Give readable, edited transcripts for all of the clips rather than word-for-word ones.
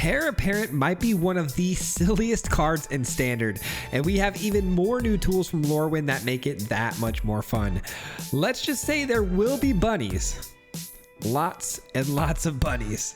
Heir Apparent might be one of the silliest cards in Standard, and we have even more new tools from Lorwyn that make it that much more fun. Let's just say there will be bunnies. Lots and lots of bunnies.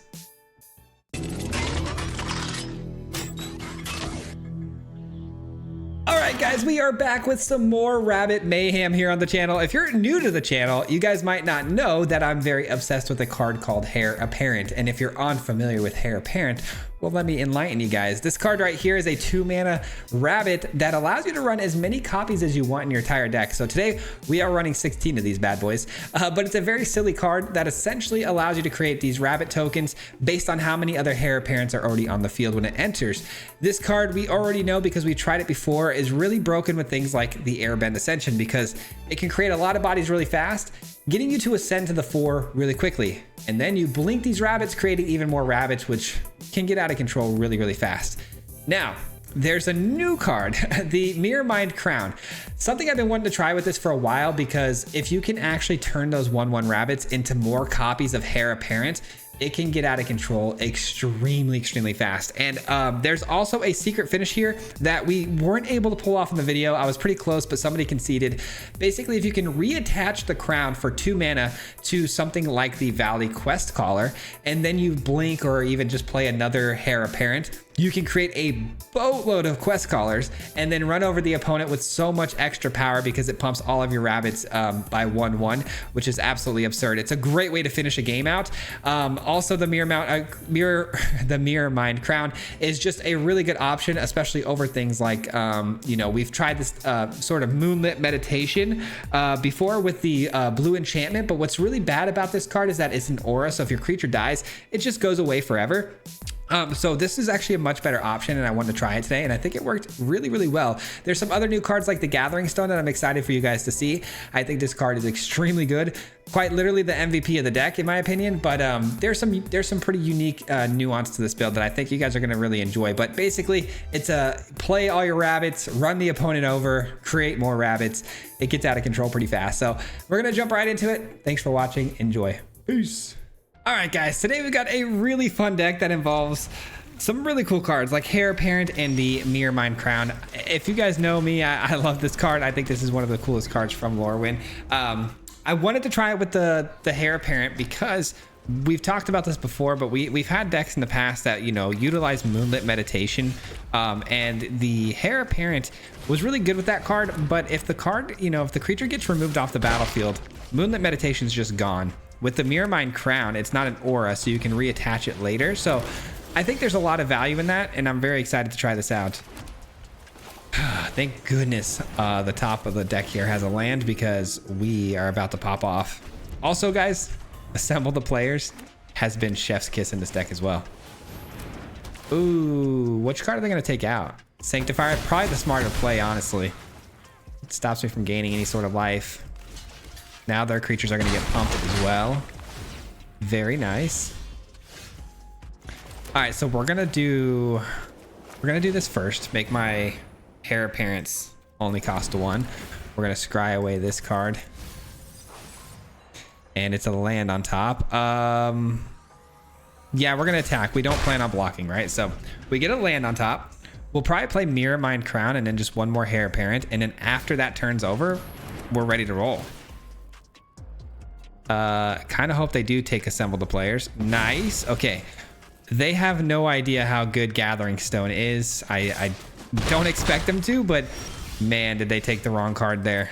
Alright guys, we are back with some more rabbit mayhem here on the channel. If you're new to the channel, you guys might not know that I'm very obsessed with a card called Heir Apparent. And if you're unfamiliar with Heir Apparent, well, let me enlighten you guys. This card right here is a 2-mana rabbit that allows you to run as many copies as you want in your entire deck. So today we are running 16 of these bad boys, but it's a very silly card that essentially allows you to create these rabbit tokens based on how many other Heir Apparents are already on the field when it enters. This card, we already know because we tried it before, is really broken with things like the Airbend Ascension because it can create a lot of bodies really fast, getting you to ascend to the 4 really quickly. And then you blink these rabbits, creating even more rabbits, which can get out of control really, really fast. Now, there's a new card, the Mirror Mind Crown. Something I've been wanting to try with this for a while because if you can actually turn those 1/1 rabbits into more copies of Heir Apparent, it can get out of control extremely fast. And there's also a secret finish here that we weren't able to pull off in the video. I was pretty close, but somebody conceded. Basically, if you can reattach the crown for 2 mana to something like the Valley Quest Caller, and then you blink or even just play another Heir Apparent, you can create a boatload of quest callers and then run over the opponent with so much extra power because it pumps all of your rabbits by 1/1, which is absolutely absurd. It's a great way to finish a game out. Also, the Mirror Mind Crown is just a really good option, especially over things like, we've tried this sort of moonlit meditation before with the blue enchantment, but what's really bad about this card is that it's an aura, so if your creature dies, it just goes away forever. So this is actually a much better option, and I wanted to try it today, and I think it worked really well. There's some other new cards like the Gathering Stone that I'm excited for you guys to see. I think this card is extremely good, quite literally the MVP of the deck in my opinion, but there's some pretty unique nuance to this build that I think you guys are going to really enjoy. But basically, it's a play all your rabbits, run the opponent over, create more rabbits. It gets out of control pretty fast. So we're going to jump right into it. Thanks for watching. Enjoy. Peace. All right, guys, today we've got a really fun deck that involves some really cool cards like Heir Apparent and the Mirror Mind Crown. If you guys know me, I love this card. I think this is one of the coolest cards from Lorwyn. I wanted to try it with the Heir Apparent because we've talked about this before, but we've had decks in the past that, utilize Moonlit Meditation, and the Heir Apparent was really good with that card. But if the card, if the creature gets removed off the battlefield, Moonlit Meditation is just gone. With the Mirror Mind Crown, it's not an aura, so you can reattach it later. So I think there's a lot of value in that, and I'm very excited to try this out. Thank goodness the top of the deck here has a land because we are about to pop off. Also, guys, Assemble the Players has been chef's kiss in this deck as well. Ooh, which card are they going to take out? Sanctifier, probably the smarter play, honestly. It stops me from gaining any sort of life. Now their creatures are going to get pumped as well. Very nice. All right, so we're gonna do this first. Make my Heir Apparents only cost 1. We're gonna scry away this card, and it's a land on top. Yeah, we're gonna attack. We don't plan on blocking, right? So we get a land on top. We'll probably play Mirror Mind Crown and then just one more Heir Apparent, and then after that turns over, we're ready to roll. Kind of hope they do take Assemble the Players. Nice. Okay, they have no idea how good Gathering Stone is. I don't expect them to, but man, did they take the wrong card there.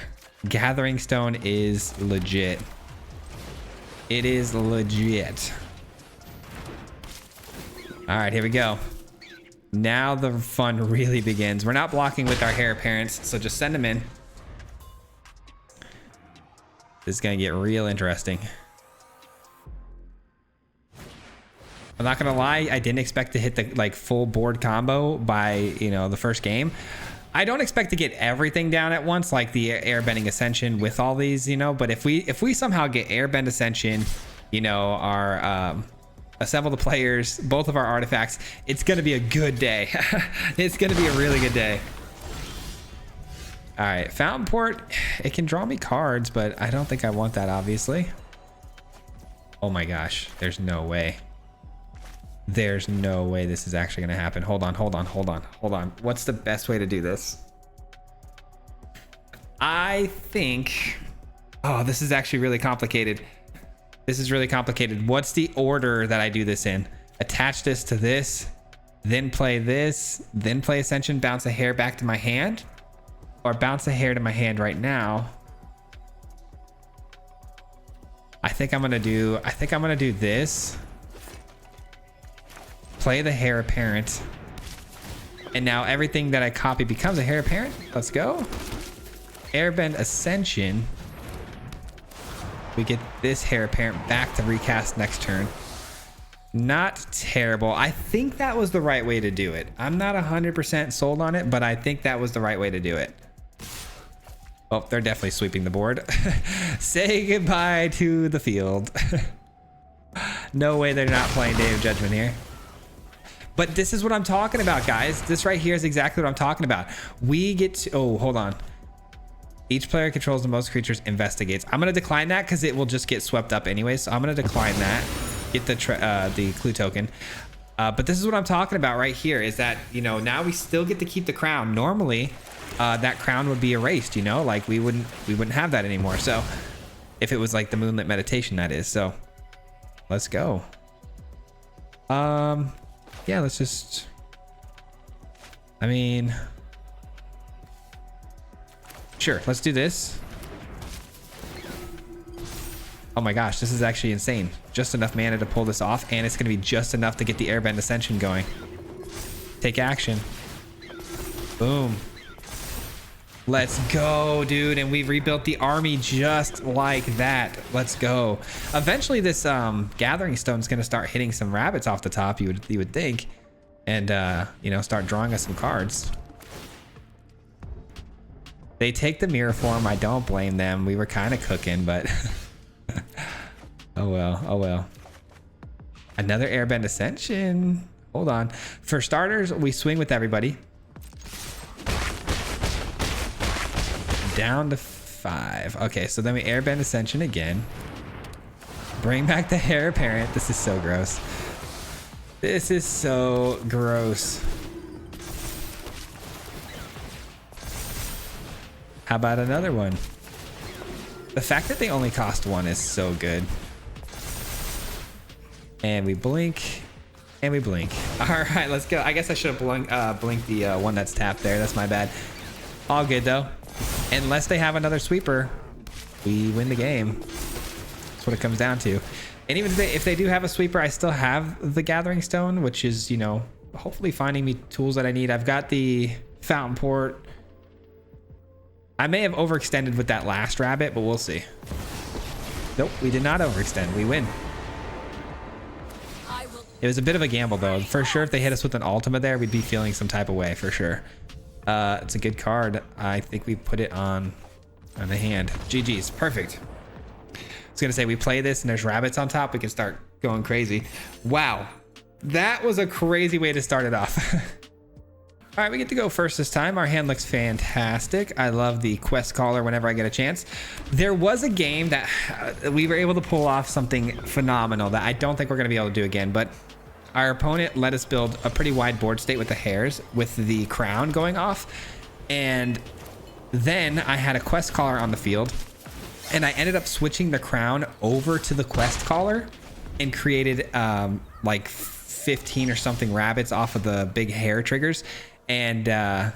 Gathering Stone is legit. It is legit. All right, here we go. Now the fun really begins. We're not blocking with our Heir Apparents, so just send them in. This is gonna get real interesting. I'm not gonna lie, I didn't expect to hit the full board combo by the first game. I don't expect to get everything down at once, like the Airbending Ascension with all these, but if we somehow get Airbend Ascension, our Assemble the Players, both of our artifacts, it's gonna be a good day. It's gonna be a really good day. All right, Fountain Port, it can draw me cards, but I don't think I want that, obviously. Oh my gosh, there's no way. There's no way this is actually going to happen. Hold on. What's the best way to do this? I think... Oh, this is actually really complicated. This is really complicated. What's the order that I do this in? Attach this to this, then play this, then play Ascension, bounce a hare back to my hand, or bounce a hare to my hand right now. I think I'm gonna do this. Play the hare apparent. And now everything that I copy becomes a hare apparent. Let's go. Airbend Ascension. We get this hare apparent back to recast next turn. Not terrible. I think that was the right way to do it. I'm not 100% sold on it, but I think that was the right way to do it. Oh, they're definitely sweeping the board. Say goodbye to the field. No way they're not playing Day of Judgment here. But this is what I'm talking about, guys. This right here is exactly what I'm talking about. We get to... Oh, hold on. Each player controls the most creatures, investigates. I'm going to decline that because it will just get swept up anyway. So I'm going to decline that. Get the clue token. But this is what I'm talking about right here is that, you know, now we still get to keep the crown. Normally, that crown would be erased, you know, like we wouldn't have that anymore. So if it was like the Moonlit Meditation, that is. So let's go. Yeah, let's just... I mean... Sure, let's do this. Oh my gosh, this is actually insane. Just enough mana to pull this off, and it's going to be just enough to get the Airbend Ascension going. Take action. Boom. Let's go, dude. And we've rebuilt the army just like that. Let's go. Eventually, this Gathering Stone is going to start hitting some rabbits off the top, you would think. And, you know, start drawing us some cards. They take the mirror form. I don't blame them. We were kind of cooking, but... Oh well, oh well. Another Airbend Ascension. Hold on. For starters, we swing with everybody. Down to 5. Okay, so then we Airbend Ascension again. Bring back the Heir Apparent. This is so gross. This is so gross. How about another one? The fact that they only cost 1 is so good. And we blink. And we blink. All right, let's go. I guess I should have blinked the one that's tapped there. That's my bad. All good, though. Unless they have another sweeper, we win the game. That's what it comes down to. And even if they do have a sweeper, I still have the Gathering Stone, which is, you know, hopefully finding me tools that I need. I've got the Fountain Port. I may have overextended with that last rabbit, but we'll see. Nope, we did not overextend. We win. It was a bit of a gamble, though. For sure, if they hit us with an Ultima there, we'd be feeling some type of way, for sure. It's a good card. I think we put it on the hand. GG's. Perfect. I was going to say, we play this and there's rabbits on top. We can start going crazy. Wow. That was a crazy way to start it off. All right, we get to go first this time. Our hand looks fantastic. I love the Quest Caller whenever I get a chance. There was a game that we were able to pull off something phenomenal that I don't think we're going to be able to do again, but our opponent let us build a pretty wide board state with the hares with the crown going off. And then I had a Quest Caller on the field, and I ended up switching the crown over to the Quest Caller and created like 15 or something rabbits off of the big hare triggers. And I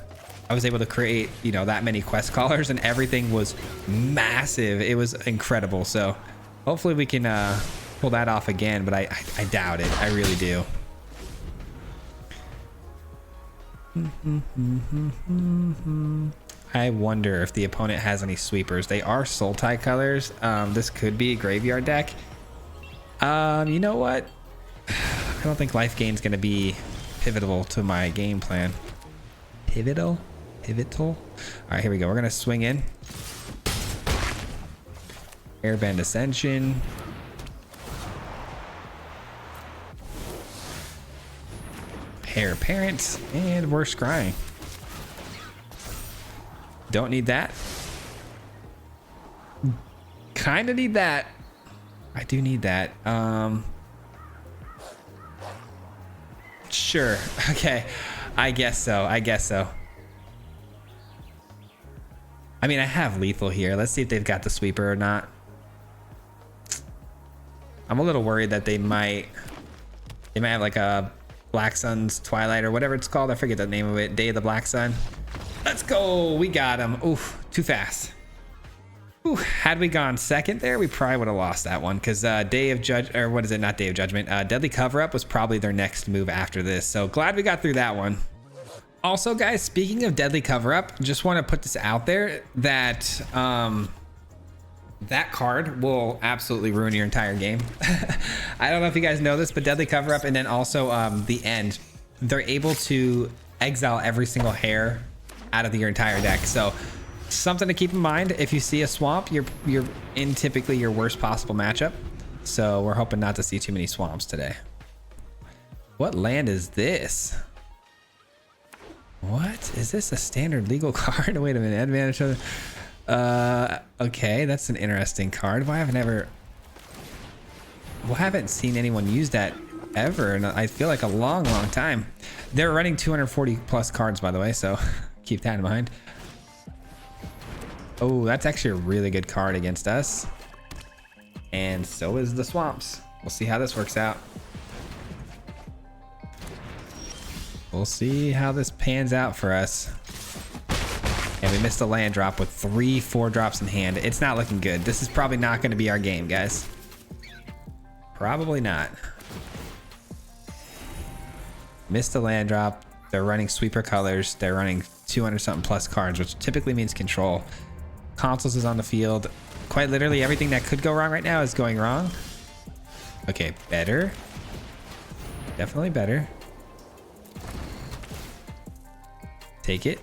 was able to create, you know, that many Quest Callers, and everything was massive. It was incredible. So hopefully we can pull that off again, but I doubt it. I really do. I wonder if the opponent has any sweepers. They are Sultai colors. This could be a graveyard deck. You know what? I don't think life gain's going to be pivotal to my game plan. Pivotal? All right, here we go. We're going to swing in. Airbend Ascension. Heir Apparent. And we're scrying. Don't need that. Kind of need that. I do need that. Sure. Okay. I guess so. I guess so. I mean, I have lethal here. Let's see if they've got the sweeper or not. I'm a little worried that they might have like a Black Sun's Twilight or whatever it's called. I forget the name of it. Day of the Black Sun. Let's go. We got him. Oof, too fast. Ooh, had we gone second there, we probably would have lost that one because Day of Judge, or what is it? Not Day of Judgment. Deadly Cover Up was probably their next move after this. So glad we got through that one. Also, guys, speaking of Deadly Cover Up, just want to put this out there that that card will absolutely ruin your entire game. I don't know if you guys know this, but Deadly Cover Up and then also the End, they're able to exile every single hare out of your entire deck. So something to keep in mind. If you see a swamp, you're in typically your worst possible matchup. So we're hoping not to see too many swamps today. What land is this? What is this? A standard legal card? Wait a minute. Advantage. Okay, that's an interesting card. Why haven't I haven't seen anyone use that ever, and I feel like a long time. They're running 240 plus cards, by the way, so keep that in mind. Oh, that's actually a really good card against us, and so is the swamps. We'll see how this works out. We'll see how this pans out for us. And we missed a land drop with 3-4 drops in hand. It's not looking good. This is probably not going to be our game, guys. Probably not. Missed a land drop. They're running sweeper colors. They're running 200 something plus cards, which typically means control. Consoles is on the field. Quite literally everything that could go wrong right now is going wrong. Okay, better. Definitely better. Take it.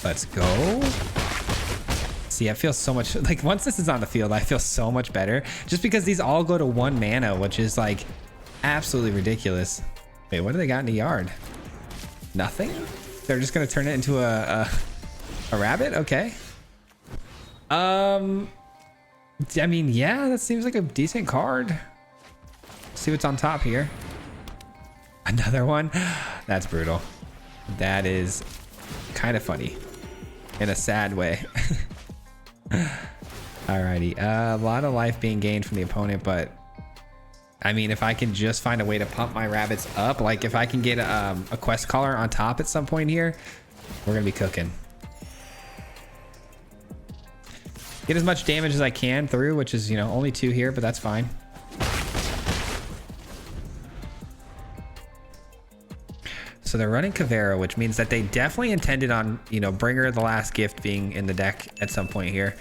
Let's go. See, I feel so much like once this is on the field, I feel so much better just because these all go to 1 mana, which is like absolutely ridiculous. Wait, what do they got in the yard? Nothing? They're just gonna turn it into a rabbit? Okay. I mean, yeah, that seems like a decent card. Let's see what's on top here. Another one? That's brutal. That is kind of funny in a sad way. Alrighty, a lot of life being gained from the opponent, but I mean, if I can just find a way to pump my rabbits up, like if I can get a quest caller on top at some point here, we're gonna be cooking. Get as much damage as I can through, which is, you know, only 2 here, but that's fine. So they're running Kavera, which means that they definitely intended on, you know, Bringer the Last Gift being in the deck at some point here.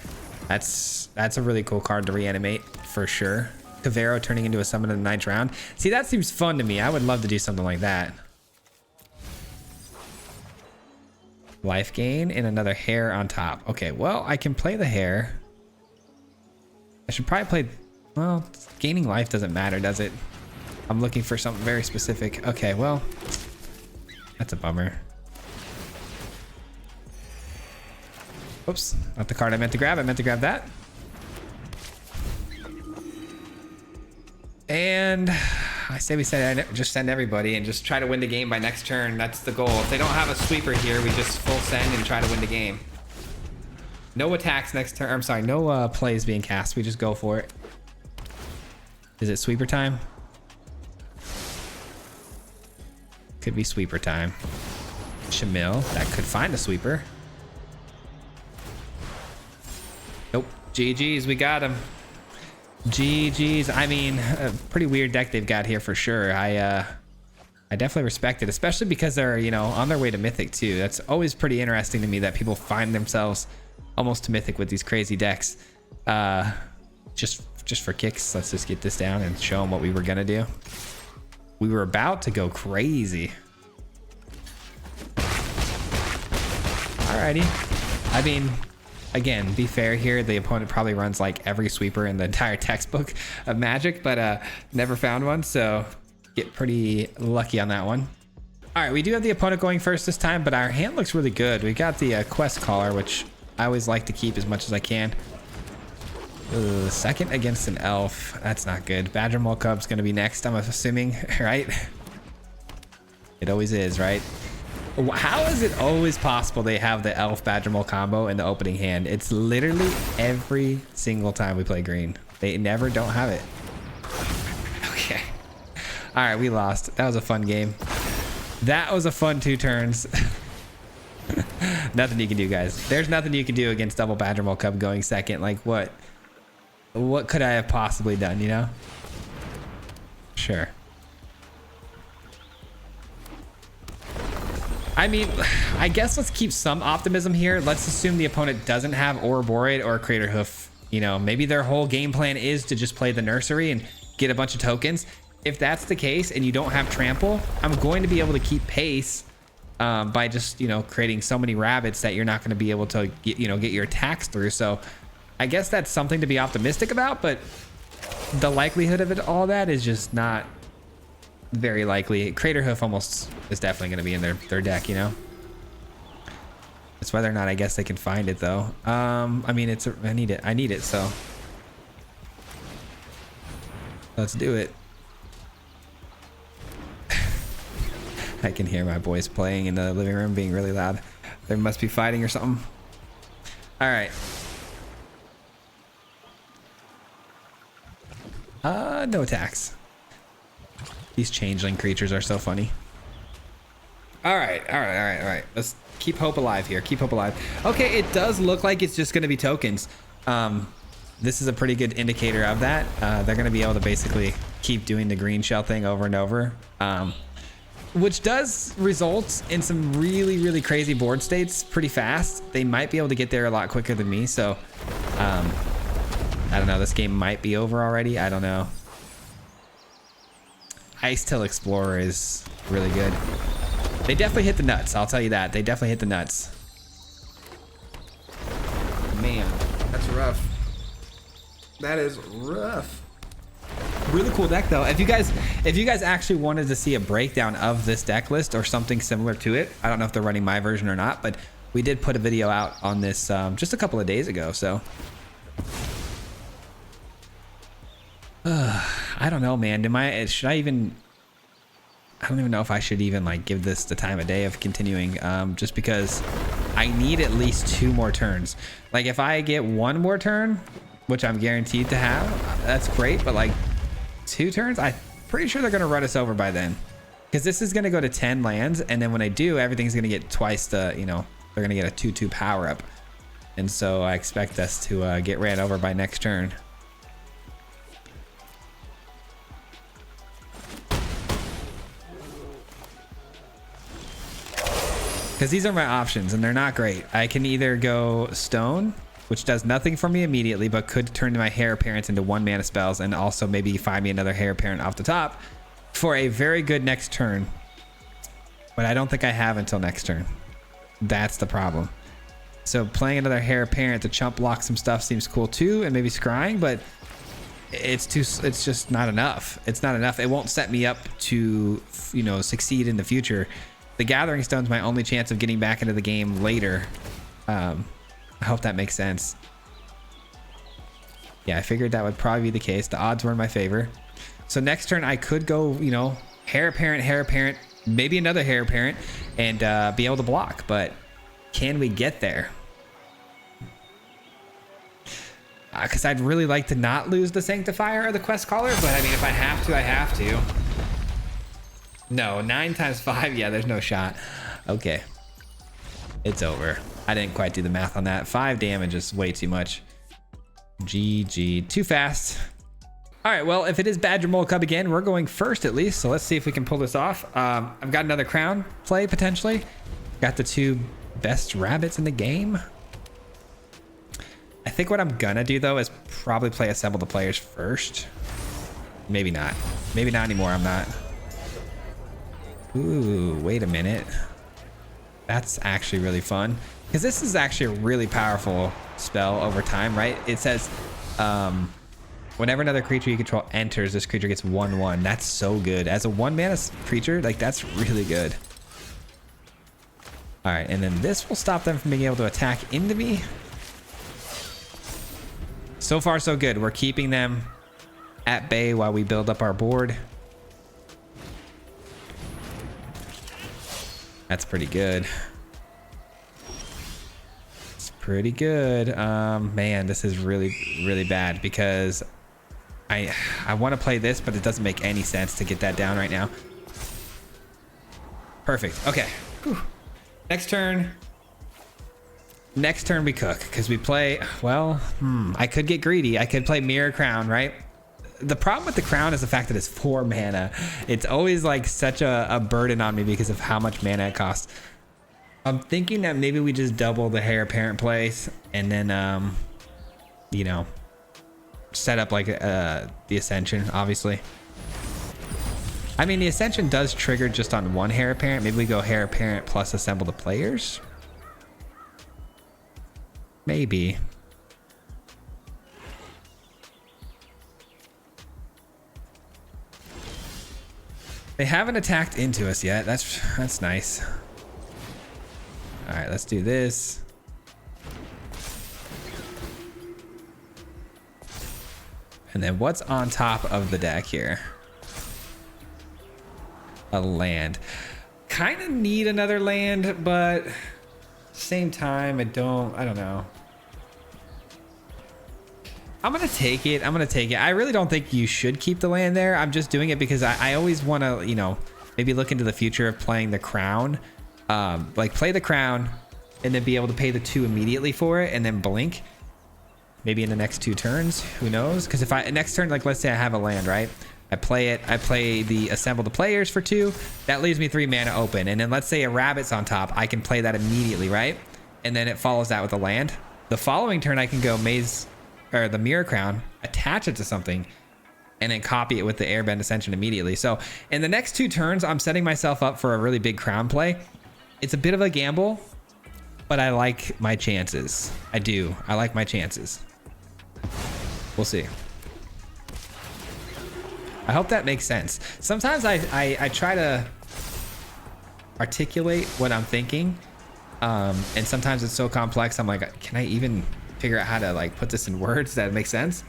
That's a really cool card to reanimate for sure. Kavera turning into a summon in the 9th round. See, that seems fun to me. I would love to do something like that. Life gain and another hare on top. Okay, well, I can play the hare. I should probably play, well, gaining life doesn't matter, does it? I'm looking for something very specific. Okay, well, that's a bummer. Oops, not the card I meant to grab. I meant to grab that. And I say we just send everybody and just try to win the game by next turn. That's the goal. If they don't have a sweeper here, we just full send and try to win the game. No attacks next turn. I'm sorry, no plays being cast. We just go for it. Is it sweeper time? Could be sweeper time. Shamil, that could find a sweeper. Nope. GG's, we got him. GG's. I mean, a pretty weird deck they've got here for sure. I definitely respect it, especially because they're, you know, on their way to Mythic too. That's always pretty interesting to me that people find themselves almost to Mythic with these crazy decks. Just for kicks, let's just get this down and show them what we were gonna do. We were about to go crazy. Alrighty. I mean, again, be fair here. The opponent probably runs like every sweeper in the entire textbook of Magic, but never found one, so get pretty lucky on that one. All right, we do have the opponent going first this time, but our hand looks really good. We got the quest caller, which I always like to keep as much as I can. Second against an elf. That's not good. Badger Mole Cub's gonna be next, I'm assuming, right? It always is, right? How is it always possible they have the elf Badgermole combo in the opening hand? It's literally every single time we play green. They never don't have it. Okay. All right, we lost. That was a fun game. That was a fun 2 turns. Nothing you can do, guys. There's nothing you can do against double Badgermole Cub going second. Like, what could I have possibly done, you know? Sure. I mean, I guess let's keep some optimism here. Let's assume the opponent doesn't have Ouroborid or Crater Hoof. You know, maybe their whole game plan is to just play the nursery and get a bunch of tokens. If that's the case and you don't have trample, I'm going to be able to keep pace by just, you know, creating so many rabbits that you're not going to be able to get, you know, get your attacks through. So I guess that's something to be optimistic about, but the likelihood of it, all that is just not very likely. Crater Hoof almost is definitely going to be in their deck, you know. It's whether or not I guess they can find it though. I mean, I need it, so let's do it. I can hear my boys playing in the living room being really loud. They must be fighting or something. All right. No attacks. These changeling creatures are so funny. All right. Let's keep hope alive here. Keep hope alive. Okay, it does look like it's just going to be tokens. This is a pretty good indicator of that. They're going to be able to basically keep doing the green shell thing over and over. Which does result in some really, really crazy board states pretty fast. They might be able to get there a lot quicker than me. So, I don't know. This game might be over already. I don't know. Ice Tail Explorer is really good. They definitely hit the nuts. I'll tell you that. They definitely hit the nuts. Man, that's rough. That is rough. Really cool deck though. If you guys actually wanted to see a breakdown of this deck list or something similar to it, I don't know if they're running my version or not, but we did put a video out on this just a couple of days ago. So I don't know, man. I don't even know if I should even like give this the time of day of continuing, just because I need at least 2 more turns. Like if I get 1 more turn, which I'm guaranteed to have, that's great. But like 2 turns, I'm pretty sure they're going to run us over by then, because this is going to go to 10 lands. And then when I do, everything's going to get twice the, you know, they're going to get a 2/2 power up. And so I expect us to get ran over by next turn. Because these are my options and they're not great. I can either go Stone, which does nothing for me immediately, but could turn my Hare Apparent into 1 mana spells and also maybe find me another Hare Apparent off the top for a very good next turn. But I don't think I have until next turn. That's the problem. So playing another Hare Apparent to chump block some stuff seems cool too, and maybe scrying, but it's just not enough. It's not enough. It won't set me up to, you know, succeed in the future. The Gathering Stone's my only chance of getting back into the game later. I hope that makes sense. Yeah, I figured that would probably be the case. The odds were in my favor. So next turn I could go, you know, Hare Apparent, maybe another Hare Apparent, and be able to block. But can we get there? Because I'd really like to not lose the Sanctifier or the Quest Caller, but I mean, if I have to, I have to. No, 9 times 5. Yeah, there's no shot. Okay. It's over. I didn't quite do the math on that. 5 damage is way too much. GG. Too fast. All right, well, if it is Badgermole Cub again, we're going first at least. So let's see if we can pull this off. I've got another crown play potentially. Got the 2 best rabbits in the game. I think what I'm gonna do though is probably play Assemble the Players first. Maybe not. Maybe not anymore. I'm not. Ooh, wait a minute. That's actually really fun, because this is actually a really powerful spell over time, right? It says whenever another creature you control enters, this creature gets 1/1. That's so good. As a 1 mana creature, like that's really good. All right, and then this will stop them from being able to attack into me. So far, so good. We're keeping them at bay while we build up our board. That's pretty good. It's pretty good. Man, this is really, really bad because I want to play this, but it doesn't make any sense to get that down right now. Perfect. Okay. Whew. Next turn. Next turn we cook because we play, well, I could get greedy. I could play Mirror Crown, right? The problem with the crown is the fact that it's 4 mana. It's always like such a burden on me because of how much mana it costs. I'm thinking that maybe we just double the heir apparent place and then, you know, set up like the Ascension, obviously. I mean, the Ascension does trigger just on 1 heir apparent. Maybe we go heir apparent plus assemble the players. Maybe. They haven't attacked into us yet. That's nice. All right, let's do this. And then what's on top of the deck here? A land. Kind of need another land, but same time, I don't know. I'm gonna take it. I really don't think you should keep the land there. I'm just doing it because I always want to, you know, maybe look into the future of playing the crown. Like play the crown and then be able to pay the 2 immediately for it and then blink. Maybe in the next 2 turns, who knows? Because if next turn, like let's say I have a land, right? I play it, I play the assemble the players for 2. That leaves me 3 mana open. And then let's say a rabbit's on top. I can play that immediately, right? And then it follows that with a land. The following turn, I can go maze or the Mirror Crown, attach it to something, and then copy it with the Airbend Ascension immediately. So in the next 2 turns, I'm setting myself up for a really big crown play. It's a bit of a gamble, but I like my chances. I do. I like my chances. We'll see. I hope that makes sense. Sometimes I try to articulate what I'm thinking, and sometimes it's so complex. I'm like, can I even figure out how to like put this in words that make sense?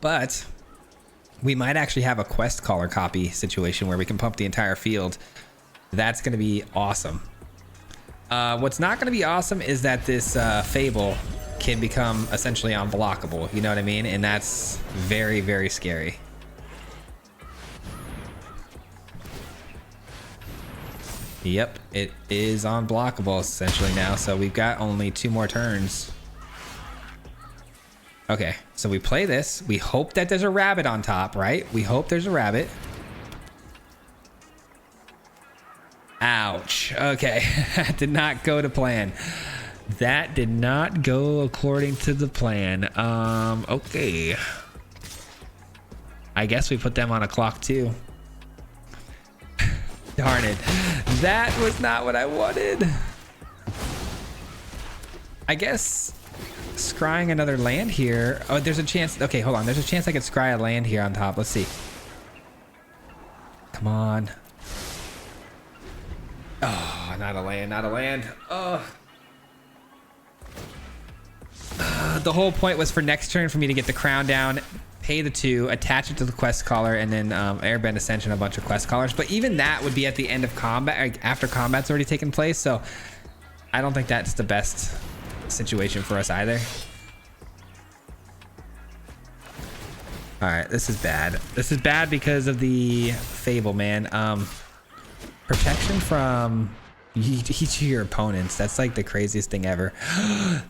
But we might actually have a quest caller copy situation where we can pump the entire field. That's going to be awesome. What's not going to be awesome is that this Fable can become essentially unblockable. You know what I mean? And that's very, very scary. Yep, it is unblockable essentially now. So we've got only 2 more turns. Okay, so we play this. We hope that there's a rabbit on top, right? We hope there's a rabbit. Ouch. Okay, that did not go to plan. That did not go according to the plan. Okay. I guess we put them on a clock too. Darn it. That was not what I wanted. I guess scrying another land here. Oh, there's a chance. Okay, hold on. There's a chance I could scry a land here on top. Let's see. Come on. Oh, not a land, not a land. Oh. The whole point was for next turn for me to get the crown down, pay the 2, attach it to the quest caller, and then Airbend Ascension a bunch of quest callers. But even that would be at the end of combat, like after combat's already taken place. So I don't think that's the best situation for us either. All right, this is bad. This is bad because of the Fable, man. Protection from each of your opponents. That's like the craziest thing ever.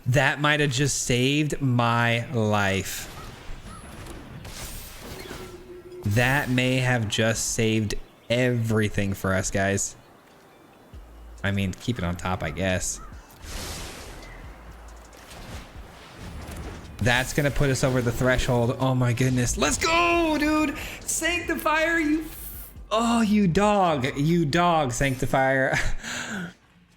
That might have just saved my life. That may have just saved everything for us, guys. I mean, keep it on top, I guess. That's gonna put us over the threshold. Oh my goodness. Let's go, dude. Sanctifier, you. Oh, you dog, Sanctifier.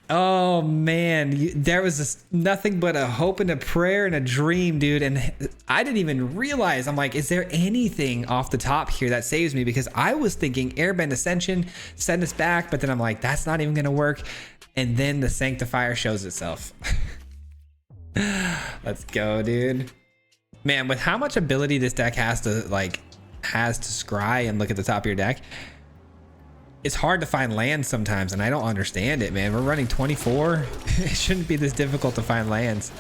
Oh man, there was nothing but a hope and a prayer and a dream, dude. And I didn't even realize. I'm like, is there anything off the top here that saves me? Because I was thinking Airbend Ascension, send us back, but then I'm like, that's not even gonna work. And then the Sanctifier shows itself. Let's go, dude. Man, with how much ability this deck has to like has to scry and look at the top of your deck, it's hard to find lands sometimes, and I don't understand it, man. We're running 24. It shouldn't be this difficult to find lands.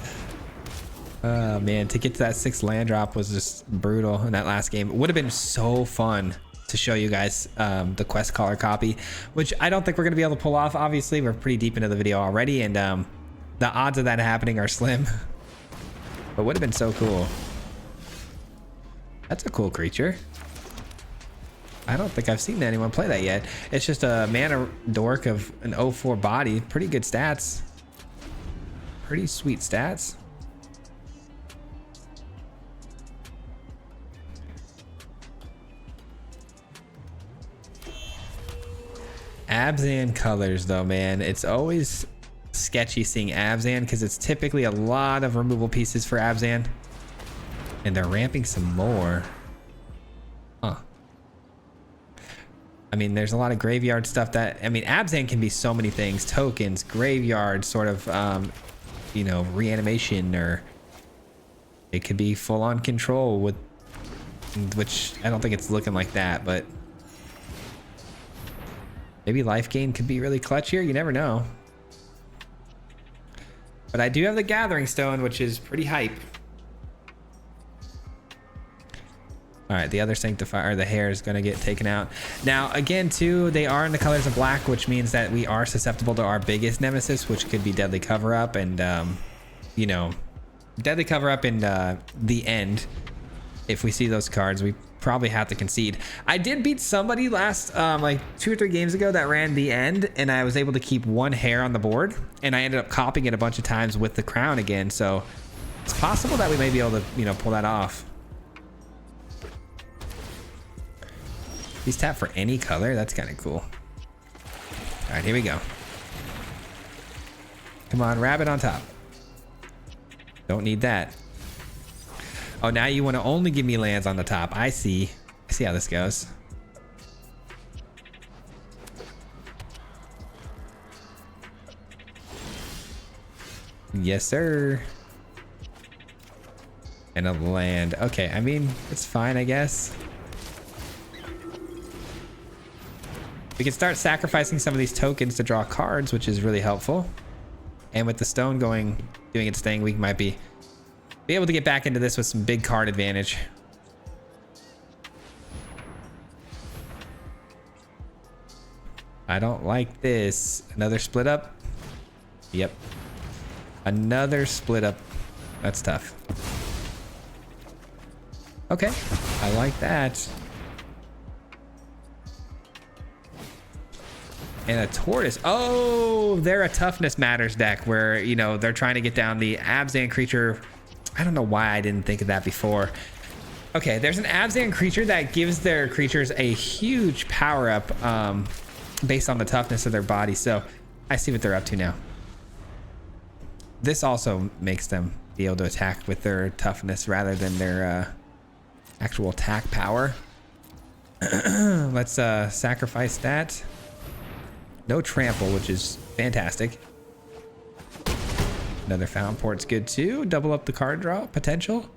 Oh man, to get to that 6th land drop was just brutal in that last game. It would have been so fun to show you guys the quest caller copy, which I don't think we're gonna be able to pull off. Obviously, we're pretty deep into the video already, and the odds of that happening are slim. But would have been so cool. That's a cool creature. I don't think I've seen anyone play that yet. It's just a mana dork of an 0-4 body. Pretty good stats. Pretty sweet stats. Abzan colors though, man. It's always sketchy seeing Abzan because it's typically a lot of removal pieces for Abzan. And they're ramping some more. Huh. I mean, there's a lot of graveyard stuff that, I mean, Abzan can be so many things. Tokens, graveyard, sort of, you know, reanimation, or it could be full on control with, which I don't think it's looking like that, but maybe life gain could be really clutch here. You never know. But I do have the Gathering Stone, which is pretty hype. All right, the other Sanctifier, the hare, is going to get taken out. Now, again, too, they are in the colors of black, which means that we are susceptible to our biggest nemesis, which could be Deadly Cover-Up. And, you know, Deadly Cover-Up in the end, if we see those cards, we probably have to concede. I did beat somebody last, like 2 or 3 games ago that ran the end, and I was able to keep 1 hare on the board, and I ended up copying it a bunch of times with the crown again. So it's possible that we may be able to, you know, pull that off. He's tapped for any color. That's kind of cool. All right, here we go. Come on, rabbit on top. Don't need that. Oh, now you want to only give me lands on the top. I see. I see how this goes. Yes, sir. And a land. Okay, I mean, it's fine, I guess. We can start sacrificing some of these tokens to draw cards, which is really helpful. And with the stone doing its thing, we might be able to get back into this with some big card advantage. I don't like this. Another split up. Yep. Another split up. That's tough. Okay, I like that. And a tortoise. Oh, they're a toughness matters deck where, you know, they're trying to get down the Abzan creature. I don't know why I didn't think of that before. Okay, there's an Abzan creature that gives their creatures a huge power up based on the toughness of their body. So I see what they're up to now. This also makes them be able to attack with their toughness rather than their actual attack power. Let's sacrifice that. No trample, which is fantastic. Another fountain port's good too. Double up the card draw potential.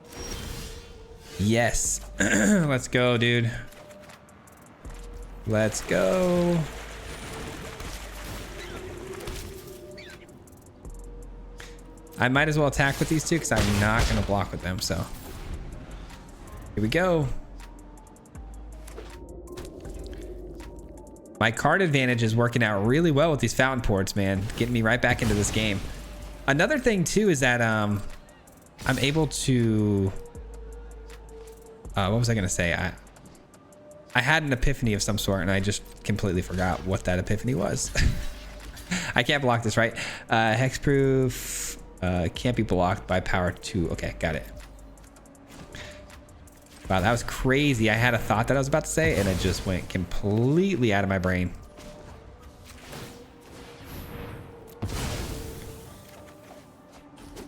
Yes. Let's go, dude. Let's go. I might as well attack with these two because I'm not going to block with them. So here we go. My card advantage is working out really well with these fountain ports, man. Getting me right back into this game. Another thing too is that I'm able to what was I gonna say? I had an epiphany of some sort and I just completely forgot what that epiphany was. I can't block this, right? Hexproof can't be blocked by power 2. Okay, got it. Wow, that was crazy. I had a thought that I was about to say and it just went completely out of my brain.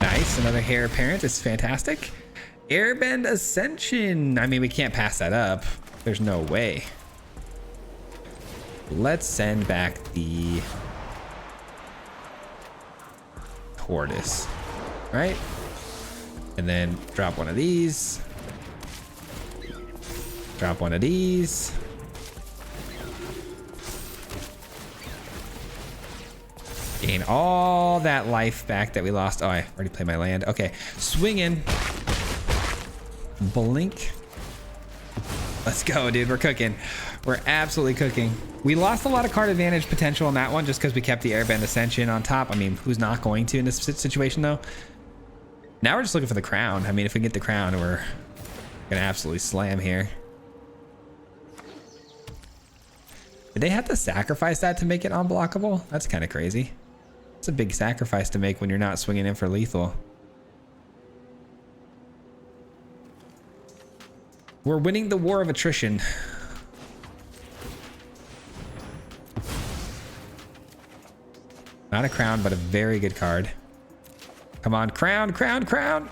Nice, another Hare Parent is fantastic. Airbend Ascension. I mean, we can't pass that up. There's no way. Let's send back the tortoise, right? And then drop one of these. Drop one of these. Gain all that life back that we lost. Oh, I already played my land. Okay, swing in. Blink. Let's go, dude. We're cooking. We're absolutely cooking. We lost a lot of card advantage potential on that one just because we kept the Airbend Ascension on top. I mean, who's not going to in this situation, though? Now we're just looking for the crown. I mean, if we get the crown, we're gonna absolutely slam here. Did they have to sacrifice that to make it unblockable? That's kind of crazy. It's a big sacrifice to make when you're not swinging in for lethal. We're winning the war of attrition. Not a crown, but a very good card. Come on, crown, crown, crown.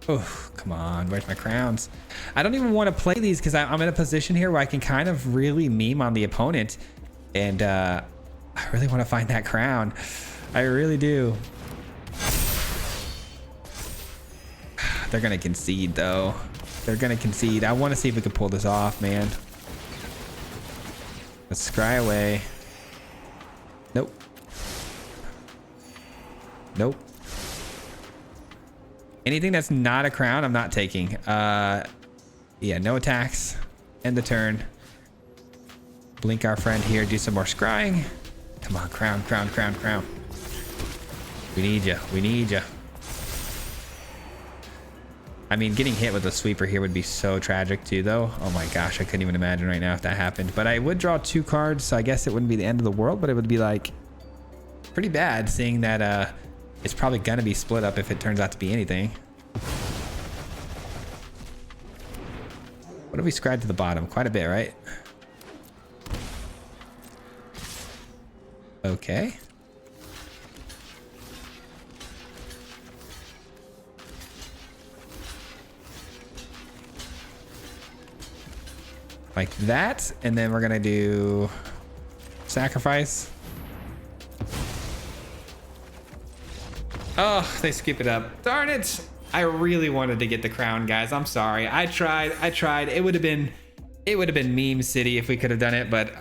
Oh, come on. Where's my crowns? I don't even want to play these because I'm in a position here where I can kind of really meme on the opponent. And I really want to find that crown. I really do. They're going to concede, though. They're going to concede. I want to see if we can pull this off, man. Let's scry away. Nope. Nope. Anything that's not a crown, I'm not taking. Yeah, no attacks. End the turn. Blink our friend here. Do some more scrying. Come on, crown, crown, crown, crown. We need you. We need you. I mean, getting hit with a sweeper here would be so tragic too, though. Oh my gosh, I couldn't even imagine right now if that happened. But I would draw 2 cards, so I guess it wouldn't be the end of the world, but it would be like pretty bad seeing that it's probably gonna be split up if it turns out to be anything. What have we scribed to the bottom? Quite a bit, right? Okay. Like that, and then we're gonna do sacrifice. Oh, they skip it up. Darn it. I really wanted to get the crown, guys. I'm sorry. I tried. It would have been meme city if we could have done it, but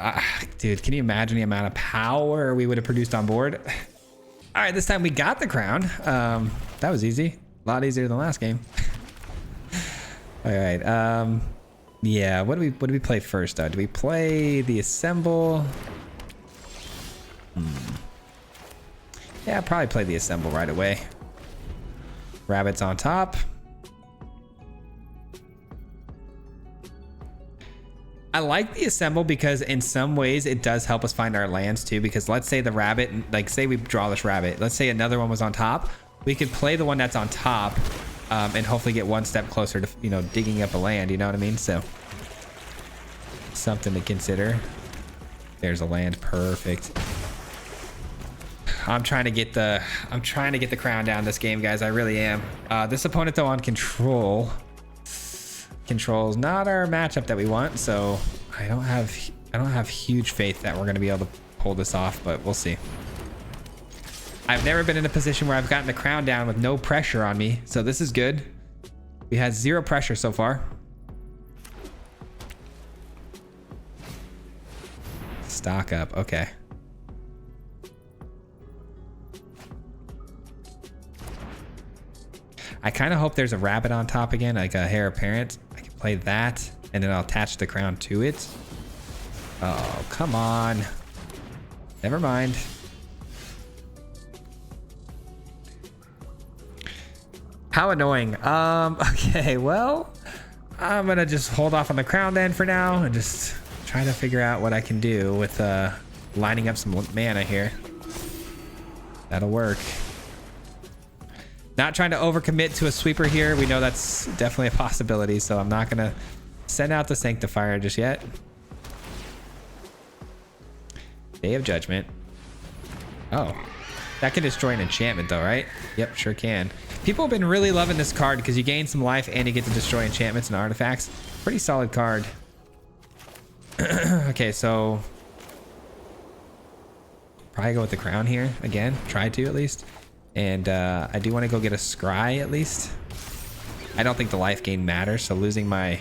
dude, can you imagine the amount of power we would have produced on board? All right, this time we got the crown. That was easy. A lot easier than last game. All right. Yeah, what do we play first, though? Do we play the assemble? Yeah, probably play the assemble right away. Rabbits on top. I like the assemble because in some ways it does help us find our lands too, because let's say the rabbit, like say we draw this rabbit, let's say another one was on top, we could play the one that's on top and hopefully get one step closer to, you know, digging up a land, you know what I mean? So something to consider. There's a land, perfect. I'm trying to get the crown down this game, guys. I really am. This opponent though on control. Control's not our matchup that we want, so I don't have huge faith that we're gonna be able to pull this off, but we'll see. I've never been in a position where I've gotten the crown down with no pressure on me, so this is good. We had 0 pressure so far. Stock up, okay. I kind of hope there's a rabbit on top again, like a hare apparent. I can play that, and then I'll attach the crown to it. Oh, come on. Never mind. How annoying. Okay, well, I'm gonna just hold off on the crown then for now and just try to figure out what I can do with lining up some mana here. That'll work. Not trying to overcommit to a sweeper here. We know that's definitely a possibility, so I'm not gonna send out the Sanctifier just yet. Day of Judgment. Oh, that can destroy an enchantment though, right? Yep, sure can. People have been really loving this card because you gain some life and you get to destroy enchantments and artifacts. Pretty solid card. Okay, so probably go with the crown here again. Try to at least. And I do want to go get a scry at least. I don't think the life gain matters, so losing my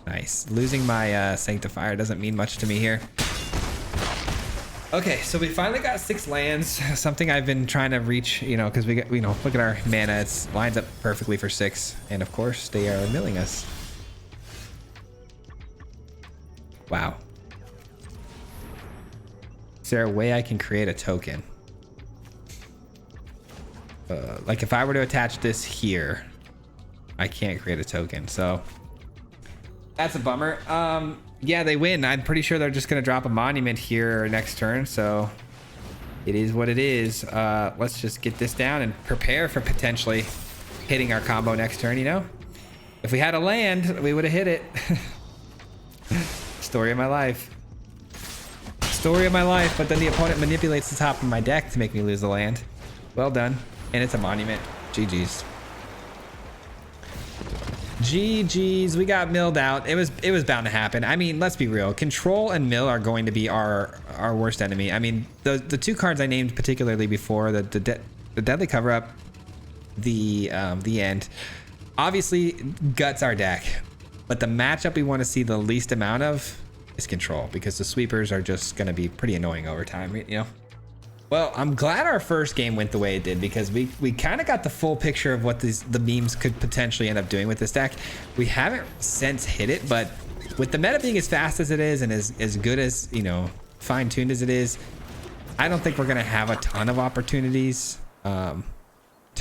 Nice. Losing my Sanctifier doesn't mean much to me here. Okay, so we finally got 6 lands, something I've been trying to reach, you know, because we got, you know, look at our mana, it lines up perfectly for 6. And of course, they are milling us. Wow. Is there a way I can create a token? Like if I were to attach this here, I can't create a token, so that's a bummer. Yeah, they win. I'm pretty sure they're just gonna drop a monument here next turn, so it is what it is. Let's just get this down and prepare for potentially hitting our combo next turn, you know? If we had a land, we would have hit it. Story of my life. Story of my life, but then the opponent manipulates the top of my deck to make me lose the land. Well done. And it's a monument. GG's. GG's. We got milled out. It was bound to happen. I mean, let's be real. Control and mill are going to be our worst enemy. I mean, the 2 cards I named particularly before, the Deadly Cover-Up, the End, obviously guts our deck. But the matchup we want to see the least amount of is control, because the sweepers are just going to be pretty annoying over time, you know? Well, I'm glad our first game went the way it did, because we kind of got the full picture of what the memes could potentially end up doing with this deck. We haven't since hit it, but with the meta being as fast as it is and as good as, you know, fine-tuned as it is, I don't think we're going to have a ton of opportunities to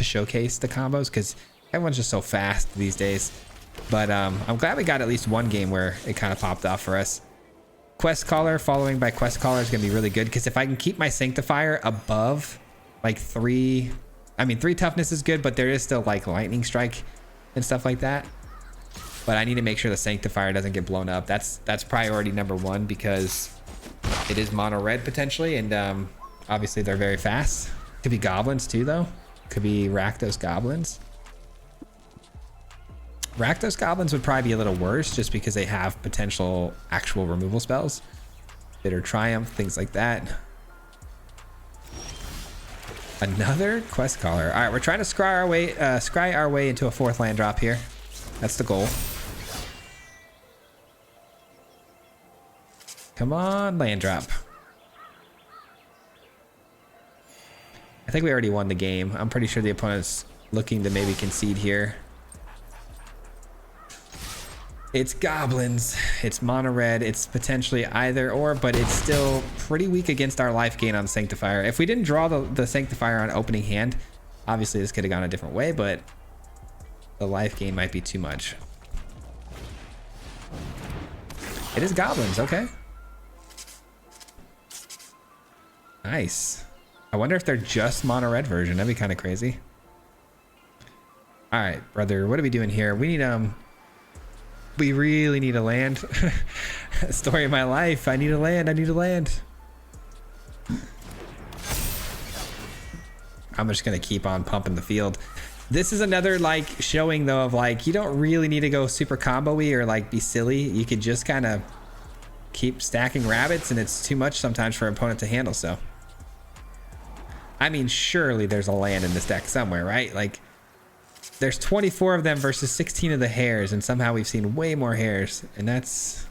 showcase the combos, because everyone's just so fast these days. But I'm glad we got at least one game where it kind of popped off for us. Quest Caller following by Quest Caller is going to be really good, because if I can keep my Sanctifier above like 3, I mean 3 toughness is good, but there is still like Lightning Strike and stuff like that. But I need to make sure the Sanctifier doesn't get blown up. That's priority number 1, because it is mono red potentially, and obviously they're very fast. Could be goblins too though. Could be Rakdos goblins. Rakdos goblins would probably be a little worse, just because they have potential actual removal spells. Bitter Triumph, things like that. Another Quest Caller. All right, we're trying to scry our way into a 4th land drop here. That's the goal. Come on, land drop. I think we already won the game. I'm pretty sure the opponent's looking to maybe concede here. It's goblins, it's mono red, it's potentially either or, but it's still pretty weak against our life gain on Sanctifier. If we didn't draw the Sanctifier on opening hand, obviously this could have gone a different way, but the life gain might be too much. It is goblins, okay. Nice. I wonder if they're just mono red version. That'd be kind of crazy. All right, brother, what are we doing here? We need we really need a land. Story of my life. I need a land. I need a land. I'm just gonna keep on pumping the field. This is another like showing though of like, you don't really need to go super combo-y or like be silly. You could just kind of keep stacking rabbits, and it's too much sometimes for an opponent to handle. So I mean, surely there's a land in this deck somewhere, right? Like, there's 24 of them versus 16 of the hares, and somehow we've seen way more hares, and that's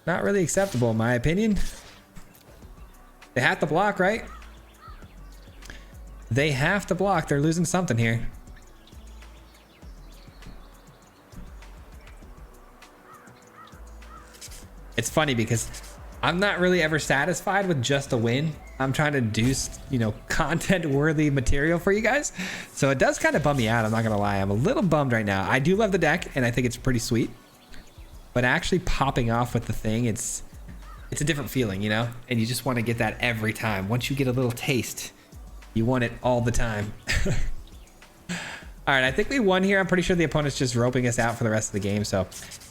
not really acceptable in my opinion. They have to block, right? They have to block. They're losing something here. It's funny because I'm not really ever satisfied with just a win. I'm trying to do, you know, content-worthy material for you guys. So it does kind of bum me out, I'm not gonna lie. I'm a little bummed right now. I do love the deck, and I think it's pretty sweet. But actually popping off with the thing, it's a different feeling, you know? And you just want to get that every time. Once you get a little taste, you want it all the time. All right, I think we won here. I'm pretty sure the opponent's just roping us out for the rest of the game, so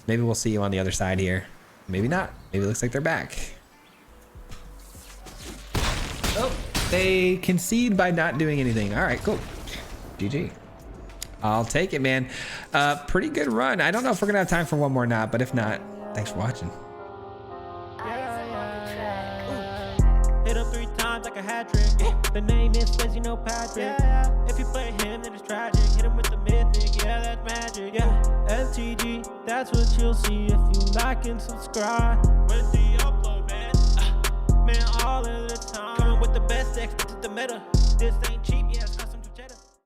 maybe we'll see you on the other side here. Maybe not. Maybe it looks like they're back. Oh, they concede by not doing anything. All right, cool. GG. I'll take it, man. Pretty good run. I don't know if we're gonna have time for one more or not, but if not, thanks for watching. Hit him 3 times like a hat trick. Yeah. The name is Fizzy, no Patrick. Yeah. If you play him, then it's tragic. Hit him with the mythic, yeah, that's magic. Yeah, MTG, that's what you'll see if you like and subscribe. When's the upload, man? Man, all of the time. Coming with the best decks, this is the meta. This ain't cheap.